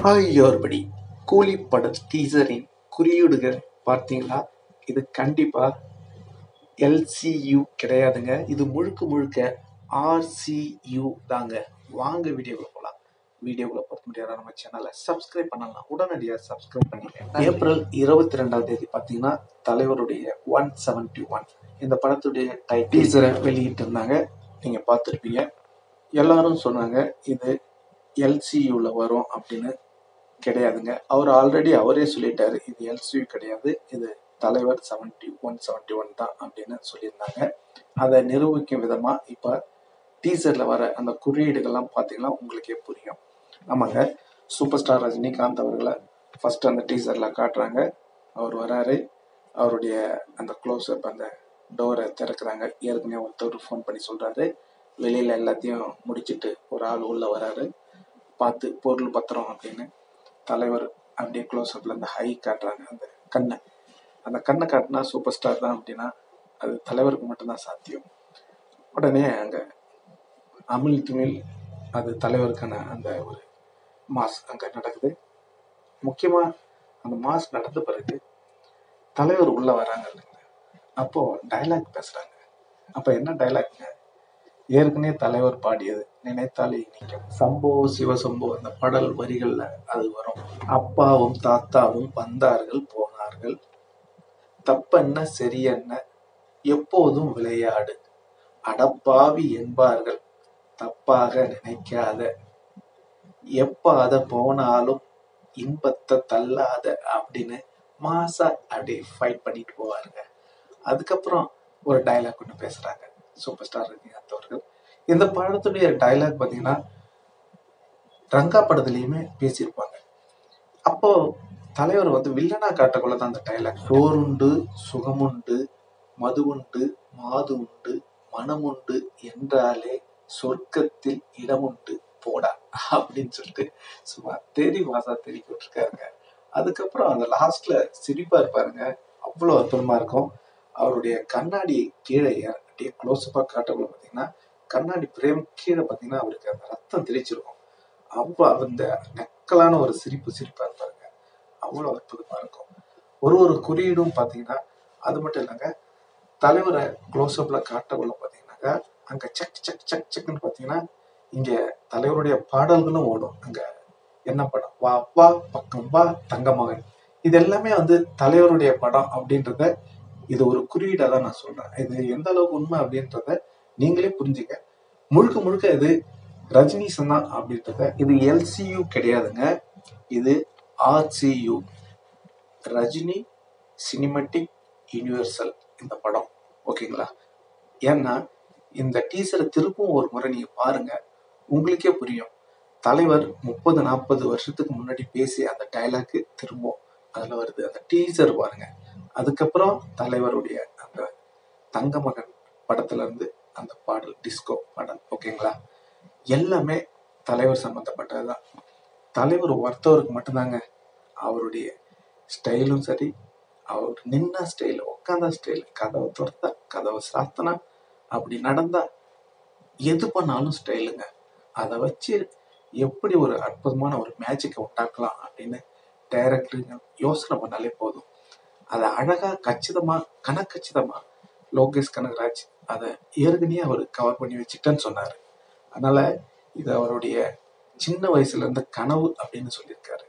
ஆகியோர்படி கூலி பட டீசரின் குறியீடுகள் பார்த்தீங்களா? இது கண்டிப்பா எல்சியூ கிடையாதுங்க. இது முழுக்க முழுக்க ஆர்சியூ தாங்க. வாங்க வீடியோக்குள்ள போகலாம். வீடியோக்குள்ள பார்க்க முடியாத நம்ம சேனலை சப்ஸ்கிரைப் பண்ணலாம். உடனடியாக சப்ஸ்கிரைப் பண்ணிக்கங்க. ஏப்ரல் 22 பார்த்தீங்கன்னா தலைவருடைய 171 இந்த படத்துடைய டீசரை வெளியிட்டு இருந்தாங்க. நீங்க பார்த்துருப்பீங்க. எல்லாரும் சொன்னாங்க இது எல்சியூல வரும் அப்படின்னு. கிடையாதுங்க. அவர் ஆல்ரெடி அவரே சொல்லிட்டாரு, இது எல்சியூ கிடையாது, இது தலைவர் 171 தான் அப்படின்னு சொல்லியிருந்தாங்க. அதை நிரூபிக்கும் விதமா இப்ப டீசர்ல வர அந்த குறியீடுகள்லாம் பார்த்தீங்கன்னா உங்களுக்கே புரியும். ஆமாங்க, சூப்பர் ஸ்டார் ரஜினிகாந்த் அவர்களை ஃபர்ஸ்ட் அந்த டீசர்ல காட்டுறாங்க. அவர் வராரு, அவருடைய அந்த க்ளோஸ்அப் அந்த டோரை திறக்கிறாங்க. ஏற்கனவே ஒருத்தர் ஃபோன் பண்ணி சொல்றாரு, வெளியில எல்லாத்தையும் முடிச்சுட்டு ஒரு ஆள் உள்ள வராரு, பார்த்து பொருள் பத்திரம் அப்படின்னு. தலைவர் அப்படியே க்ளோஸ்அப்ல அந்த ஹை காட்டுறாங்க, அந்த கண்ணை காட்டினா சூப்பர் ஸ்டார் தான் அப்படின்னா அது தலைவருக்கு மட்டும்தான் சாத்தியம். உடனே அங்க அமில் துமில் அது தலைவருக்கான அந்த ஒரு மாஸ் அங்க நடக்குது. முக்கியமா அந்த மாஸ் நடந்த பிறகு தலைவர் உள்ள வராங்க இல்லைங்க, அப்போ டைலாக் பேசுறாங்க. அப்ப என்ன டைலாக்ங்க? ஏற்கனவே தலைவர் பாடியது நினைத்தாலே இனிக்கும், சம்போ சிவசம்போ அந்த பாடல் வரிகள்ல அது வரும். அப்பாவும் தாத்தாவும் வந்தார்கள் போனார்கள், தப்பென்ன சரியென்ன எப்போதும் விளையாடு, அடப்பாவி என்பார்கள் தப்பாக நினைக்காத, எப்பாத போனாலும் இன்பத்தை தள்ளாத அப்படின்னு மாசா அப்படி ஃபைட் பண்ணிட்டு போவாருங்க. அதுக்கப்புறம் ஒரு டைலாக் ஒன்று பேசுறாங்க சூப்பர் ஸ்டார் ரஜினிகாந்த் அவர்கள். இந்த படத்துடைய டைலாக் பார்த்தீங்கன்னா ரங்கா படத்துலயுமே பேசியிருப்பாங்க. அப்போ தலைவர் வில்லனா காட்டக்குள்ளதான் அந்த டைலாக், சோறுண்டு சுகமுண்டு மதுவுண்டு மாது உண்டு மனமுண்டு என்றாலே சொர்க்கத்தில் இடமுண்டு போடா அப்படின்னு சொல்லிட்டு சும்மா தேடி மாசா தெரிவிக்க விட்டுருக்காருங்க. அதுக்கப்புறம் அந்த லாஸ்ட்ல சிரிப்பா இருப்பாருங்க, அவ்வளவு அற்புதமா இருக்கும். அவருடைய கண்ணாடி கீழே அப்படியே க்ளோஸ்அப்பா காட்டக்குள்ள பார்த்தீங்கன்னா கண்ணாடி பிரேம் கீழே பார்த்தீங்கன்னா அவருக்கு அந்த ரத்தம் தெளிச்சிருக்கும். அவ்வளவு அந்த நக்கலான ஒரு சிரிப்பா இருப்பாருங்க, அவ்வளவு அற்புதமா இருக்கும். ஒரு குறியீடும் பார்த்தீங்கன்னா அது மட்டும் இல்லைங்க, தலைவரை க்ளோஸ்அப்ல காட்டக்குள்ள பார்த்தீங்கன்னாக்கா அங்க சக் சக் சக் சக்னு பார்த்தீங்கன்னா இங்க தலைவருடைய பாடல்களும் ஓடும். அங்க என்ன படம், வா வா பக்கம் வா தங்க மகன், இது எல்லாமே தலைவருடைய படம் அப்படின்றத இது ஒரு குறியீடா தான் நான் சொல்றேன். இது எந்த அளவுக்கு உண்மை அப்படின்றத நீங்களே புரிஞ்சுக்க. முழுக்க முழுக்க இது ரஜினி சன்னா அப்படின்றத, இது எல்சியூ கிடையாதுங்க, இது ஆர்சியூ, ரஜினி சினிமேட்டிக் யூனிவர்சல் இந்த படம். ஓகேங்களா? ஏன்னா இந்த டீசரை திருப்பும் ஒரு முறை நீங்க பாருங்க, உங்களுக்கே புரியும். தலைவர் 30-40 வருஷத்துக்கு முன்னாடி பேசி அந்த டைலாக் திரும்பவும் அதுல வருது. அந்த டீசர் பாருங்க. அதுக்கப்புறம் தலைவருடைய அந்த தங்க மகன் படத்துல இருந்து அந்த பாடல், டிஸ்கோ பாடல். ஓகேங்களா? எல்லாமே தலைவர் சம்பந்தப்பட்டதுதான். தலைவர் ஒருத்தவருக்கு மட்டும்தாங்க அவருடைய ஸ்டைலும் சரி, அவர் நின்ன ஸ்டைல், உட்காந்த ஸ்டைல், கதவை துறத்தா கதவை சாத்தனா அப்படி நடந்தா எது பண்ணாலும் ஸ்டைலுங்க. அதை வச்சு எப்படி ஒரு அற்புதமான ஒரு மேஜிக்கை உண்டாக்கலாம் அப்படின்னு டைரக்டருங்க யோசனை பண்ணாலே போதும். அதை அழகா கச்சிதமா கணக்கச்சிதமா லோகேஷ் கனகராஜ் அதை ஏற்கனவே அவர் கவர் பண்ணி வச்சுட்டேன்னு சொன்னாரு. அதனால இது அவருடைய சின்ன வயசுல இருந்த கனவு அப்படின்னு சொல்லியிருக்காரு.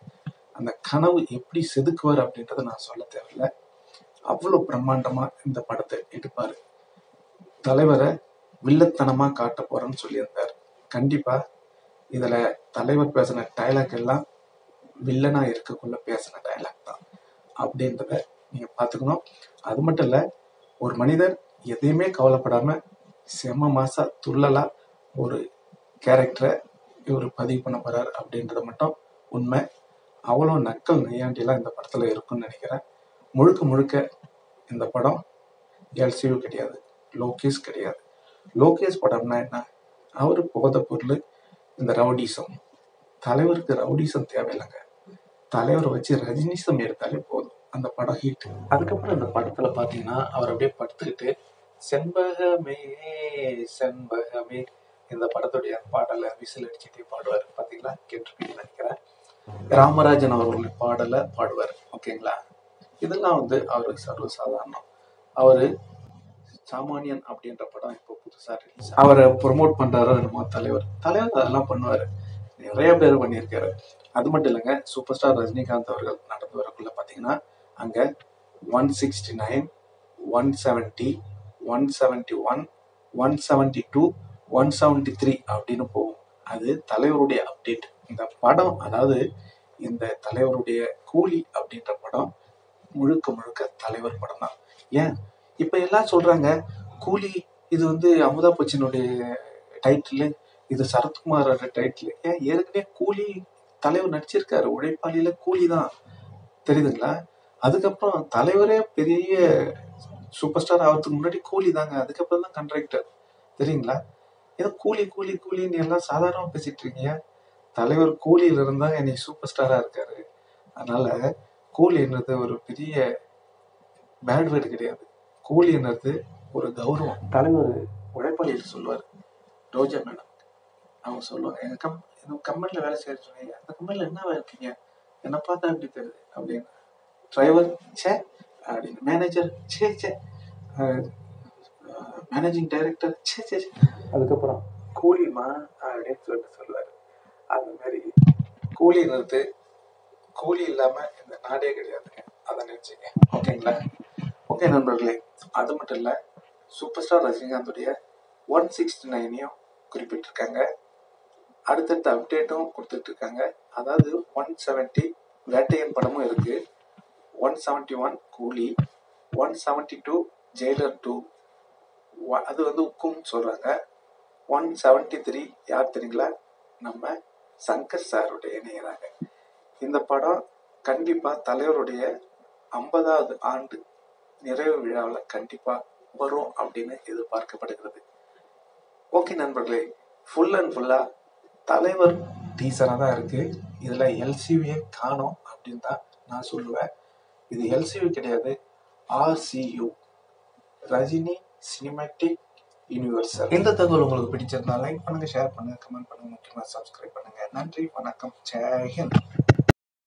அந்த கனவு எப்படி செதுக்குவார் அப்படின்றத நான் சொல்ல தேவையில்லை. அவ்வளவு பிரம்மாண்டமா இந்த படத்தை எடுப்பாரு. தலைவரை வில்லத்தனமா காட்ட போறேன்னு சொல்லியிருந்தார். கண்டிப்பா இதுல தலைவர் பேசின டைலாக் எல்லாம் வில்லனா இருக்கக்குள்ள பேசின டைலாக் தான் அப்படின்றத நீங்க பாத்துக்கணும். அது மட்டும் இல்ல, ஒரு மனிதர் எதையுமே கவலைப்படாம செம மாசா துள்ளலா ஒரு கேரக்டரை இவர் பதிவு பண்ண போறாரு அப்படின்றது மட்டும் உண்மை. அவ்வளவு நக்கல் நையாண்டிலாம் இந்த படத்துல இருக்குன்னு நினைக்கிறேன். முழுக்க முழுக்க இந்த படம் எல்சியூ கிடையாது, லோகேஷ் கிடையாது. லோகேஷ் படம்னா என்ன, அவரு போத பொருள், இந்த ரவுடிசம். தலைவருக்கு ரவுடிசம் தேவையில்லைங்க, தலைவரை வச்சு ரஜினிசம் எடுத்தாலே போதும், அந்த படம் ஹிட். அதுக்கப்புறம் இந்த படத்துல பாத்தீங்கன்னா அவர் அப்படியே படுத்துக்கிட்டு செண்பகமே செண்பகமே இந்த படத்துடைய பாடலை விசில் அடிச்சுட்டே பாடுவாரு. பாத்தீங்களா? கேட்டிருப்பீங்கன்னு நினைக்கிறேன். ராமராஜன் அவர்களுடைய பாடலை பாடுவார். ஓகேங்களா? இதெல்லாம் அவருக்கு சர்வசாதாரணம். அவரு சாமானியன் அப்படின்ற படம் இப்போ புதுசா ரிலீஸ், அவரை ப்ரொமோட் பண்றாரோ என்னமோ தலைவர் அதெல்லாம் பண்ணுவாரு, நிறைய பேர் பண்ணியிருக்காரு. அது மட்டும் இல்லைங்க, சூப்பர் ஸ்டார் ரஜினிகாந்த் அவர்கள் நடந்து வரக்குள்ள பாத்தீங்கன்னா அங்க 169, 170, 171, 172, 173 அப்படின்னு போகும். அது தலைவருடைய அப்டேட். இந்த படம், அதாவது இந்த தலைவருடைய கூலி அப்படின்ற படம் முழுக்க முழுக்க தலைவர் படம் தான். ஏன் இப்ப எல்லாம் சொல்றாங்க கூலி இது அமுதா பச்சனுடைய டைட்டில், இது சரத்குமாரோட டைட்டில். ஏன் ஏற்கனவே கூலி தலைவர் நடிச்சிருக்காரு, உழைப்பாளியில கூலி தான், தெரியுதுங்களா? அதுக்கப்புறம் தலைவரே பெரிய சூப்பர் ஸ்டார் ஆகிறதுக்கு முன்னாடி கூலி தாங்க, அதுக்கப்புறம் தான் கண்ட்ராக்டர், தெரியுங்களா? ஏதோ கூலி கூலி கூலின்னு எல்லாம் சாதாரணமா பேசிட்டு இருக்கீங்க. தலைவர் கூலியில இருந்தாங்க இன்னைக்கு சூப்பர் ஸ்டாரா இருக்காரு. அதனால கூலின்றது ஒரு பெரிய பேட் வேர்டு கிடையாது. கூலின்றது ஒரு கௌரவம். தலைவர் உழைப்பாளிகள் சொல்லுவார். ரோஜா மேடம் அவங்க சொல்லுவாங்க, எங்க கம்பெனில வேலை செய்ய சொன்னீங்க, அந்த கம்பெனில என்ன இருக்கீங்க, என்ன பார்த்தா எப்படி தெரியுது அப்படின்னு. டிரைவர் சே அப்படின்னு, மேனேஜர் சே சே, மேனேஜிங் டைரக்டர் சே சே, அதுக்கப்புறம் கூலிமா அப்படின்னு சொல்லுவாரு. அந்த மாதிரி கூலின்றது, கூலி இல்லாம இந்த நாடே கிடையாதுங்க, அதை நினைச்சுங்க. ஓகேங்களா? ஓகே நண்பர்களே, அது மட்டும் இல்ல, சூப்பர் ஸ்டார் ரஜினிகாந்துடைய 169 குறிப்பிட்டிருக்காங்க. அடுத்தடுத்த அப்டேட்டும் கொடுத்துட்டு இருக்காங்க. அதாவது 170 வேட்டையன் படமும் இருக்கு, 171 கூலி, 172 ஜெயிலர் 2, அது உக்கும் சொல்றாங்க. 173 யார் தெரியுங்களா? நம்ம சங்கர் சாருடைய இணையறாங்க. இந்த படம் கண்டிப்பா தலைவருடைய 50வது ஆண்டு நிறைவு விழாவில் கண்டிப்பா வரும் அப்படின்னு எதிர்பார்க்கப்படுகிறது. ஓகே நண்பர்களே, ஃபுல் அண்ட் ஃபுல்லா தலைவர் டீசரா தான் இருக்கு. இதுல எல்சிவியை காணோம் அப்படின்னு தான் நான் சொல்லுவேன். இது எல்சிவி கிடையாது, RCU, ரஜினி சினிமேட்டிக் யூனிவர்சல். இந்த தகவல் உங்களுக்கு பிடிச்சிருந்தா லைக் பண்ணுங்க, ஷேர் பண்ணுங்க, கமெண்ட் பண்ணுங்க, முக்கியமா சப்ஸ்கிரைப் பண்ணுங்க. நன்றி, வணக்கம், ஜெய் ஹிந்த்.